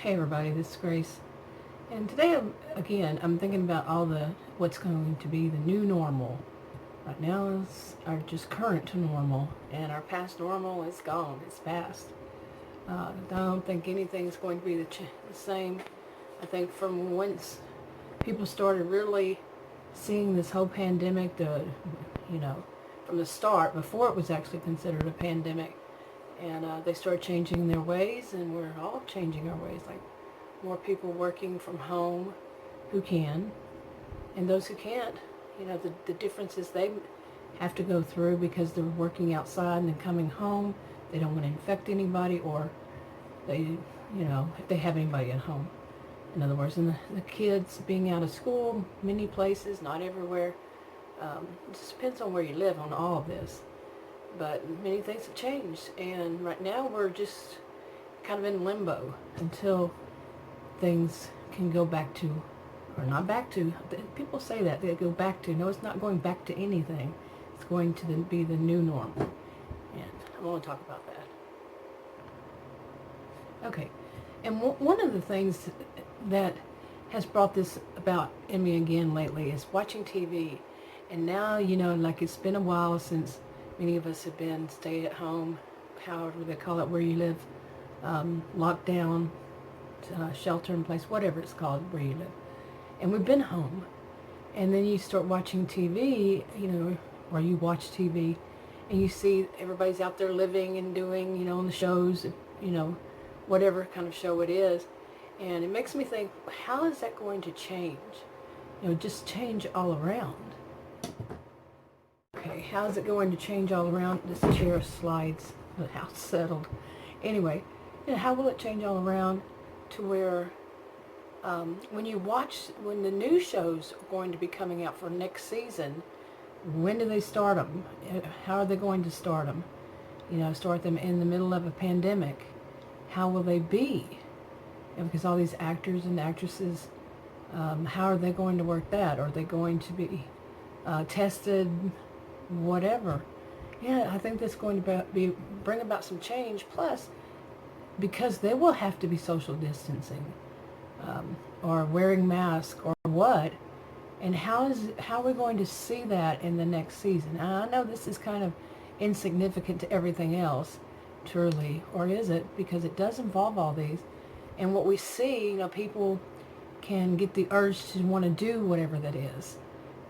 Hey everybody, this is Grace, and today I'm thinking about what's going to be the new normal. Right now is our just current normal, and our past normal is gone. It's past. I don't think anything's going to be the same. I think from once people started really seeing this whole pandemic, from the start, before it was actually considered a pandemic, and they started changing their ways, and we're all changing our ways. Like more people working from home who can, and those who can't, the difference is they have to go through because they're working outside and then coming home. They don't want to infect anybody, or if they have anybody at home. In other words, and the kids being out of school, many places, not everywhere. It just depends on where you live on all of this. But many things have changed, and right now we're just kind of in limbo until things can go back to, or not back to, people say that, they go back to, no, it's not going back to anything. It's going to be the new normal, and I want to talk about that. Okay, and one of the things that has brought this about in me again lately is watching TV, and now, like it's been a while since many of us have been stay at home, however they call it where you live, lockdown, shelter in place, whatever it's called where you live. And we've been home. And then you start watching TV, or you watch TV, and you see everybody's out there living and doing, on the shows, whatever kind of show it is. And it makes me think, how is that going to change? Just change all around. Okay, how's it going to change all around? This chair slides, the house settled. Anyway, how will it change all around to where when the new shows are going to be coming out for next season, when do they start them? How are they going to start them? Start them in the middle of a pandemic. How will they be? Because all these actors and actresses, how are they going to work that? Are they going to be tested? Whatever. Yeah, I think that's going to bring about some change. Plus, because they will have to be social distancing, or wearing masks, or what. And how are we going to see that in the next season? I know this is kind of insignificant to everything else, truly, or is it? Because it does involve all these. And what we see, people can get the urge to want to do whatever that is.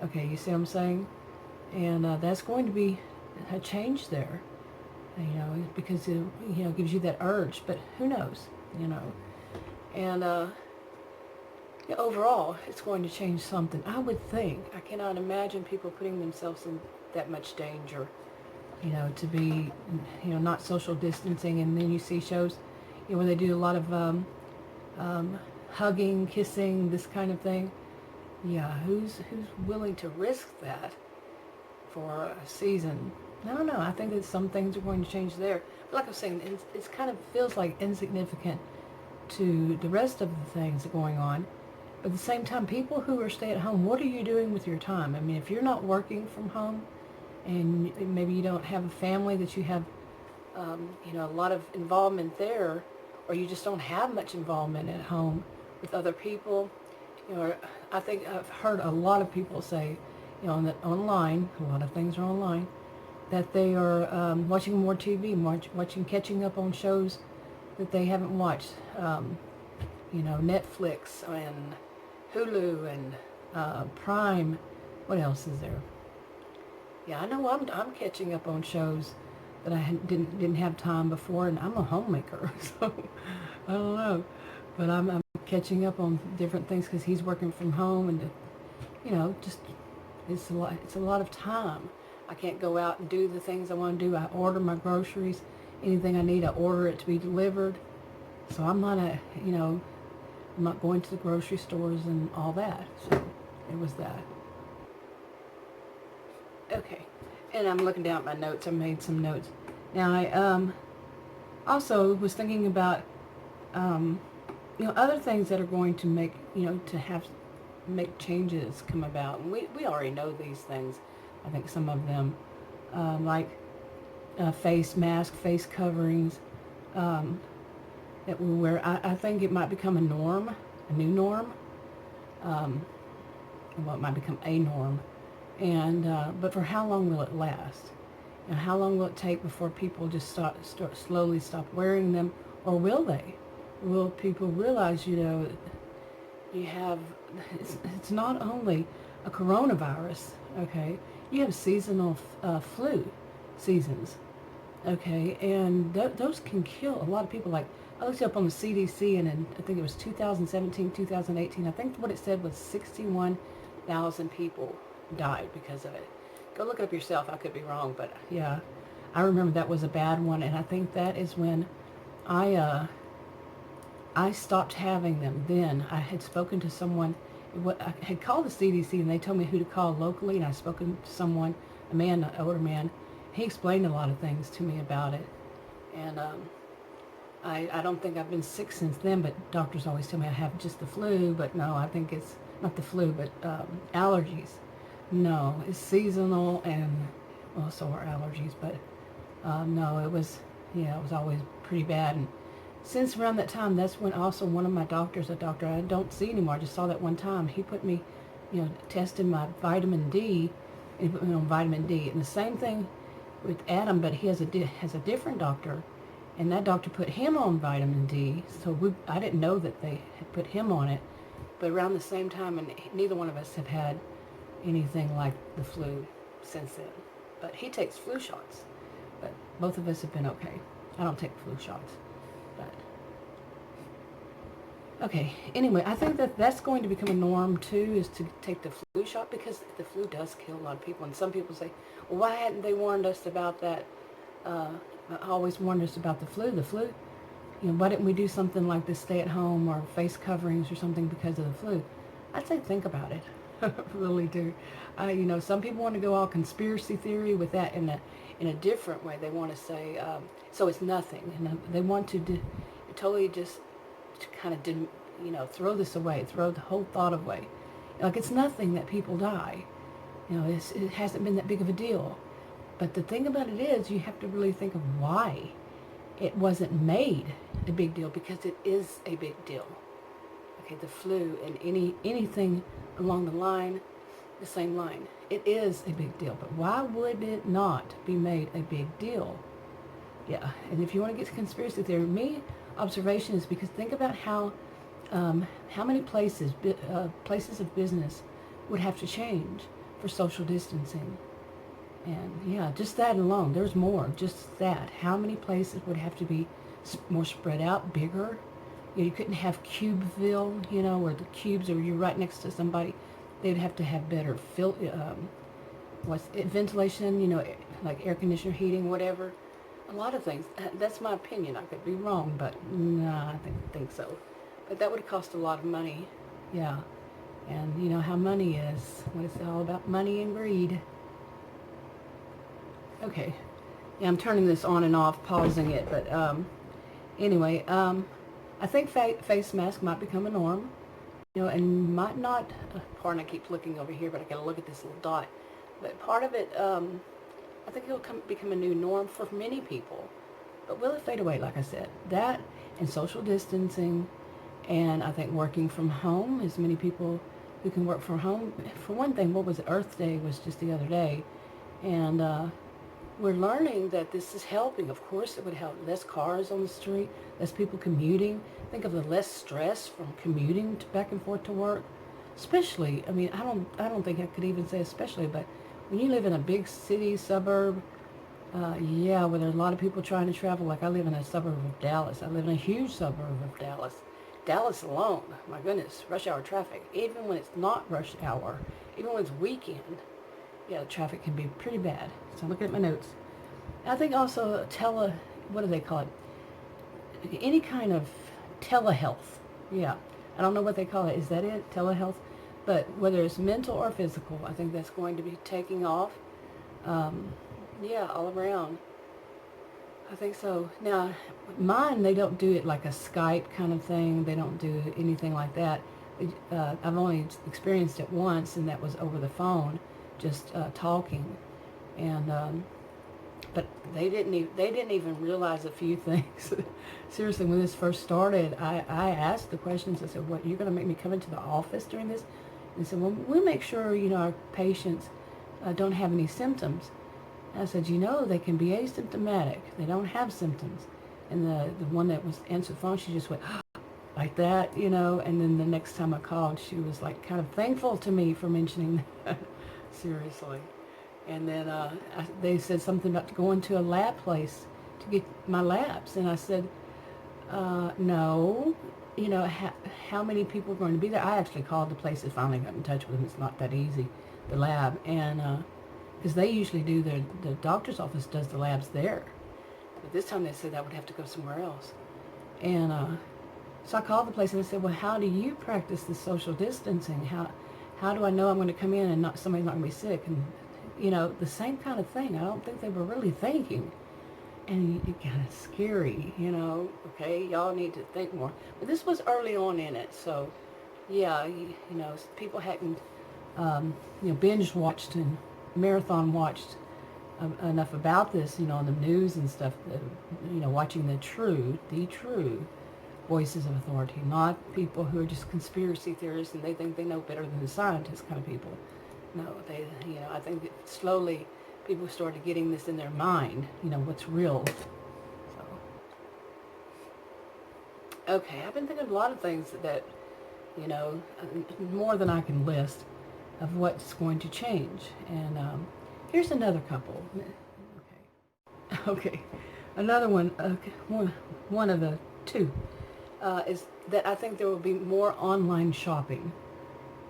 Okay, you see what I'm saying? And that's going to be a change there, because it gives you that urge. But who knows, And overall, it's going to change something. I would think. I cannot imagine people putting themselves in that much danger, to be, not social distancing. And then you see shows, where they do a lot of hugging, kissing, this kind of thing. Yeah, who's willing to risk that for a season? I don't know. I think that some things are going to change there. But like I was saying, it kind of feels like insignificant to the rest of the things that are going on. But at the same time, people who are stay at home, what are you doing with your time? I mean, if you're not working from home, and maybe you don't have a family that you have, a lot of involvement there, or you just don't have much involvement at home with other people, I think I've heard a lot of people say, that online, a lot of things are online, that they are watching more TV, catching up on shows that they haven't watched, Netflix and Hulu and Prime. What else is there? Yeah, I know I'm catching up on shows that I didn't have time before, and I'm a homemaker, so I don't know. But I'm catching up on different things because he's working from home, and just it's a lot of time. I can't go out and do the things I want to do. I order my groceries, anything I need, I order it to be delivered. So I'm not going to the grocery stores and all that. So it was that. Okay, and I'm looking down at my notes. I made some notes. Now I also was thinking about other things that are going to make make changes come about. And we already know these things. I think some of them, like face mask, face coverings, where I think it might become a norm, a new norm. Well, it might become a norm. And but for how long will it last? And how long will it take before people just slowly stop wearing them, or will they? Will people realize, you have it's not only a coronavirus, okay? You have seasonal flu seasons, okay, and those can kill a lot of people. Like I looked up on the CDC, and I think it was 2017, 2018. I think what it said was 61,000 people died because of it. Go look it up yourself. I could be wrong, but yeah, I remember that was a bad one, and I think that is when I stopped having them. Then I had spoken to someone. I had called the CDC, and they told me who to call locally, and I spoken to someone, a man, an older man. He explained a lot of things to me about it, and I don't think I've been sick since then, but doctors always tell me I have just the flu, but no, I think it's not the flu, but allergies. No, it's seasonal, and well, so are allergies, but no, it was always pretty bad. And since around that time, that's when also one of my doctors, a doctor I don't see anymore, I just saw that one time, he put me, tested my vitamin D, and he put me on vitamin D. And the same thing with Adam, but he has a different doctor, and that doctor put him on vitamin D, so I didn't know that they had put him on it, but around the same time, and neither one of us have had anything like the flu since then. But he takes flu shots, but both of us have been okay. I don't take flu shots, but okay. Anyway, I think that that's going to become a norm too, is to take the flu shot, because the flu does kill a lot of people. And some people say, well, why hadn't they warned us about that? Always warned us about the flu. The flu, why didn't we do something like this, stay at home or face coverings or something because of the flu? I'd say think about it. I really do. Some people want to go all conspiracy theory with that in a different way. They want to say, so it's nothing. And they want to totally just to kind of throw this away, throw the whole thought away. Like it's nothing that people die. It hasn't been that big of a deal. But the thing about it is, you have to really think of why it wasn't made a big deal, because it is a big deal. Okay, the flu and anything along the same line, it is a big deal. But why would it not be made a big deal? Yeah, and if you want to get to conspiracy theory, observation is, because think about how many places of business would have to change for social distancing. And yeah, just that alone, there's more, just that. How many places would have to be more spread out, bigger? You couldn't have Cubeville, where the cubes are, you're right next to somebody. They'd have to have better ventilation, like air conditioner, heating, whatever. A lot of things. That's my opinion. I could be wrong, but nah, I think so. But that would cost a lot of money. Yeah. And you know how money is. What it's all about, money and greed. Okay. Yeah, I'm turning this on and off, pausing it, but anyway, I think face mask might become a norm, and might not, pardon, I keep looking over here, but I gotta look at this little dot, but part of it, I think it'll become a new norm for many people, but will it fade away? Like I said, that and social distancing, and I think working from home, as many people who can work from home. For one thing, what was it? Earth Day was just the other day, and we're learning that this is helping. Of course, it would help. Less cars on the street, less people commuting. Think of the less stress from commuting back and forth to work. Especially, I mean, I don't think I could even say especially, but when you live in a big city, suburb, yeah, where there's a lot of people trying to travel. Like I live in a suburb of Dallas. I live in a huge suburb of Dallas. Dallas alone, my goodness, rush hour traffic. Even when it's not rush hour, even when it's weekend, yeah, the traffic can be pretty bad. So I'm looking at my notes. I think also what do they call it? Any kind of telehealth. Yeah, I don't know what they call it. Is that it? Telehealth? But whether it's mental or physical, I think that's going to be taking off. Yeah, all around. I think so. Now, mine, they don't do it like a Skype kind of thing. They don't do anything like that. I've only experienced it once, and that was over the phone, just talking. And But they didn't even realize a few things. Seriously, when this first started, I asked the questions. I said, "What, you're going to make me come into the office during this?" And they said, "Well, we'll make sure, our patients don't have any symptoms." And I said, they can be asymptomatic. They don't have symptoms. And the one that was answered the phone, she just went like that, and then the next time I called, she was like kind of thankful to me for mentioning that. Seriously. And then they said something about going to a lab place to get my labs. And I said, no. How many people are going to be there? I actually called the place and finally got in touch with them. It's not that easy, the lab. And because they usually do, the doctor's office does the labs there. But this time they said I would have to go somewhere else. And so I called the place and I said, well, how do you practice the social distancing? How do I know I'm going to come in and somebody's not going to be sick? And the same kind of thing. I don't think they were really thinking. And it kind of scary, okay, y'all need to think more. But this was early on in it, so yeah, people hadn't, binge watched and marathon watched enough about this, on the news and stuff, watching the true voices of authority, not people who are just conspiracy theorists and they think they know better than the scientists kind of people. No, I think that slowly people started getting this in their mind, what's real. So, okay, I've been thinking of a lot of things that, more than I can list of what's going to change. And here's another couple. Okay, another one, one of the two, is that I think there will be more online shopping.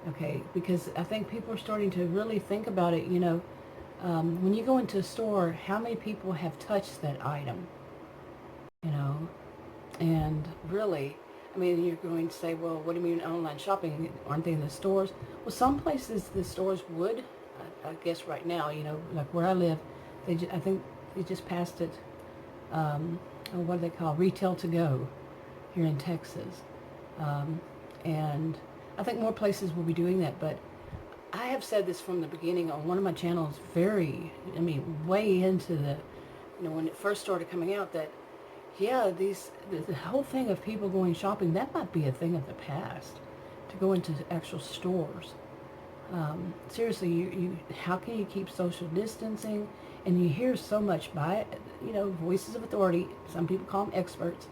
Okay, because I think people are starting to really think about it, when you go into a store, how many people have touched that item, and really, you're going to say, well, what do you mean online shopping? Aren't they in the stores? Well, some places the stores would, I guess right now, like where I live, I think they just passed it, what do they call, retail to go here in Texas, and I think more places will be doing that, but I have said this from the beginning on one of my channels, way into the, when it first started coming out, that, yeah, the whole thing of people going shopping, that might be a thing of the past, to go into actual stores. Seriously, you how can you keep social distancing? And you hear so much by, voices of authority, some people call them experts,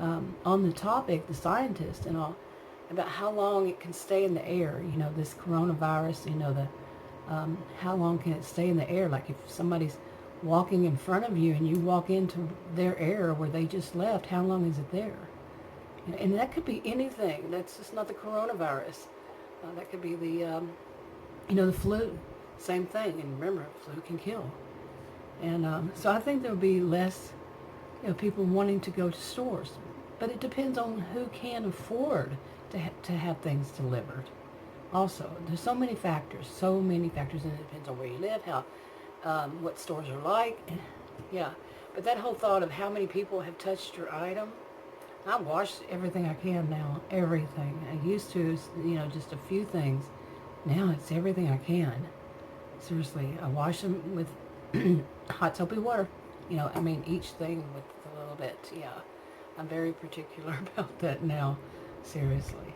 on the topic, the scientists and all, about how long it can stay in the air, this coronavirus, how long can it stay in the air? Like if somebody's walking in front of you and you walk into their air where they just left, how long is it there? And that could be anything. That's just not the coronavirus. That could be the, the flu. Same thing. And remember, flu can kill. And so I think there'll be less, people wanting to go to stores. But it depends on who can afford to have things delivered. Also, there's so many factors, and it depends on where you live, what stores are like, yeah. But that whole thought of how many people have touched your item, I wash everything I can now, everything. I used to, just a few things. Now it's everything I can. Seriously, I wash them with hot soapy water, each thing with a little bit, yeah. I'm very particular about that now. Seriously.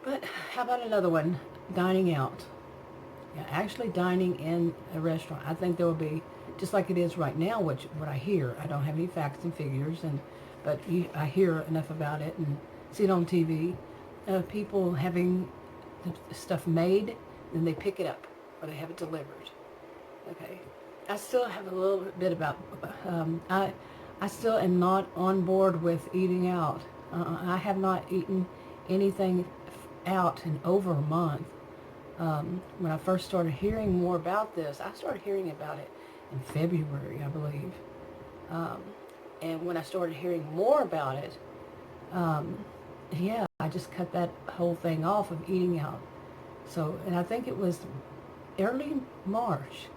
But how about another one? Dining out. Yeah, actually dining in a restaurant. I think there will be, just like it is right now, what I hear. I don't have any facts and figures, but I hear enough about it and see it on TV. People having the stuff made, then they pick it up or they have it delivered. Okay. I still have a little bit about, I still am not on board with eating out. I have not eaten anything out in over a month. When I first started hearing more about this, I started hearing about it in February, I believe. And when I started hearing more about it, I just cut that whole thing off of eating out. So, and I think it was early March.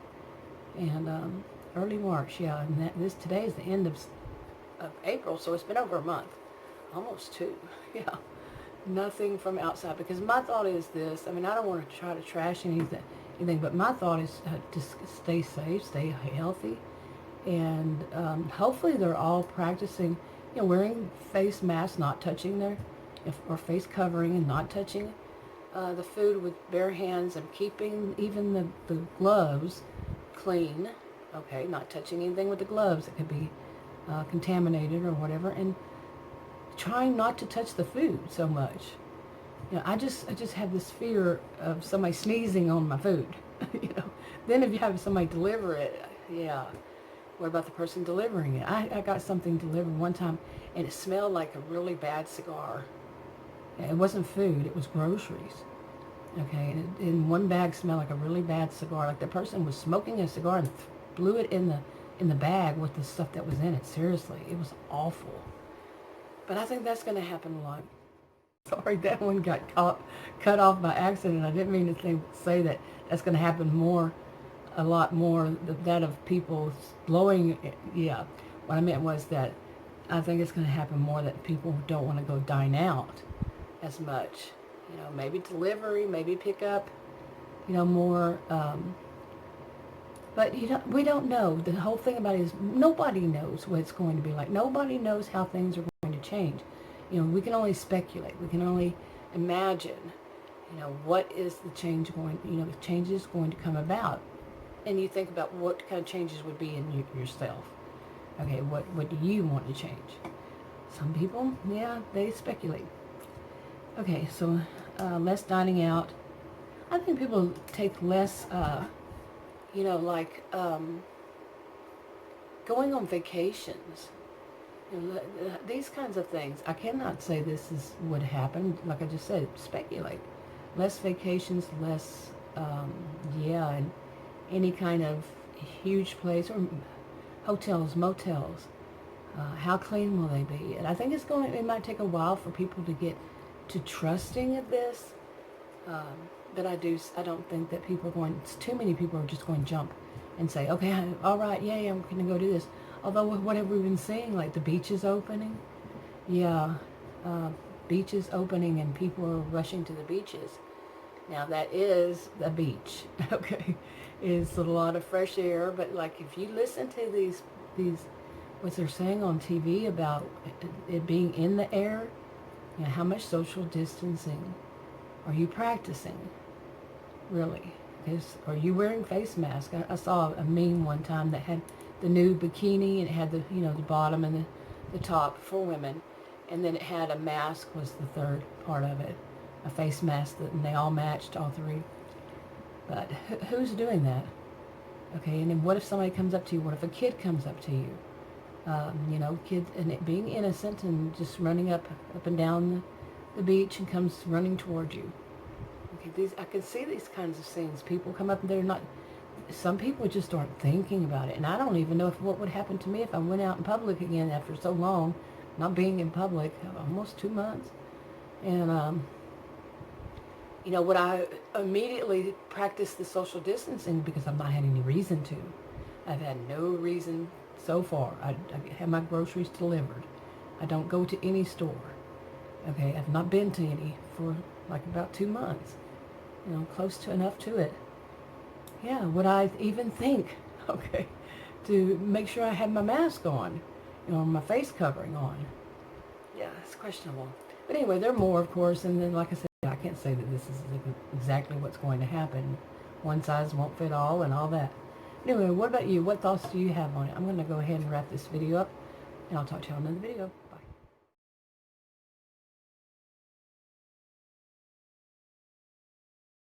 And early March, yeah. And today is the end of April, so it's been over a month. Almost two, yeah. Nothing from outside, because my thought is this, I don't want to try to trash anything, but my thought is just stay safe, stay healthy, And hopefully they're all practicing, wearing face masks, not touching or face covering and not touching the food with bare hands, and keeping even the gloves clean. Okay, not touching anything with the gloves that could be contaminated or whatever, and trying not to touch the food so much. I just have this fear of somebody sneezing on my food. Then if you have somebody deliver it, yeah. What about the person delivering it? I got something delivered one time, and it smelled like a really bad cigar. It wasn't food, it was groceries. Okay, and one bag smelled like a really bad cigar. Like the person was smoking a cigar and blew it in the bag with the stuff that was in it. Seriously, it was awful. But I think that's going to happen a lot. Sorry, that one got cut off by accident. I didn't mean to say that that's going to happen a lot more, that of people blowing. Yeah, what I meant was that I think it's going to happen more that people don't want to go dine out as much. Maybe delivery, maybe pick up, more. But we don't know. The whole thing about it is nobody knows what it's going to be like. Nobody knows how things are going to change. We can only speculate. We can only imagine, what is the change going, the changes going to come about. And you think about what kind of changes would be in yourself. Okay, what do you want to change? Some people, yeah, they speculate. Okay, so less dining out. I think people take less, going on vacations. These kinds of things. I cannot say this would happen. Like I just said, speculate. Less vacations, less, and any kind of huge place, or hotels, motels. How clean will they be? And I think it might take a while for people to get to trusting of this. But I don't think that too many people are just going to jump and say, okay, all right, yeah, I'm going to go do this. Although what have we been seeing? Like the beaches opening? Yeah, beaches opening and people are rushing to the beaches. Now that is the beach, okay? It's a lot of fresh air, but like if you listen to these what they're saying on TV about it being in the air, how much social distancing are you practicing? Really? Are you wearing face masks? I saw a meme one time that had the new bikini, and it had the bottom and the top for women, and then it had a mask was the third part of it, a face mask, and they all matched, all three. But who's doing that? Okay, and then what if somebody comes up to you? What if a kid comes up to you? Kids, and it being innocent and just running up and down the beach and comes running toward you. Okay, I can see these kinds of scenes. People come up and they're not. Some people just aren't thinking about it, and I don't even know what would happen to me if I went out in public again after so long, not being in public, almost 2 months, and would I immediately practice the social distancing because I've not had any reason to. I've had no reason so far. I have my groceries delivered. I don't go to any store. Okay, I've not been to any for like about 2 months. Close to enough to it. Yeah, would I even think, okay, to make sure I have my mask on, my face covering on? Yeah, it's questionable. But anyway, there are more, of course, and then, like I said, I can't say that this is exactly what's going to happen. One size won't fit all and all that. Anyway, what about you? What thoughts do you have on it? I'm going to go ahead and wrap this video up, and I'll talk to you on another video.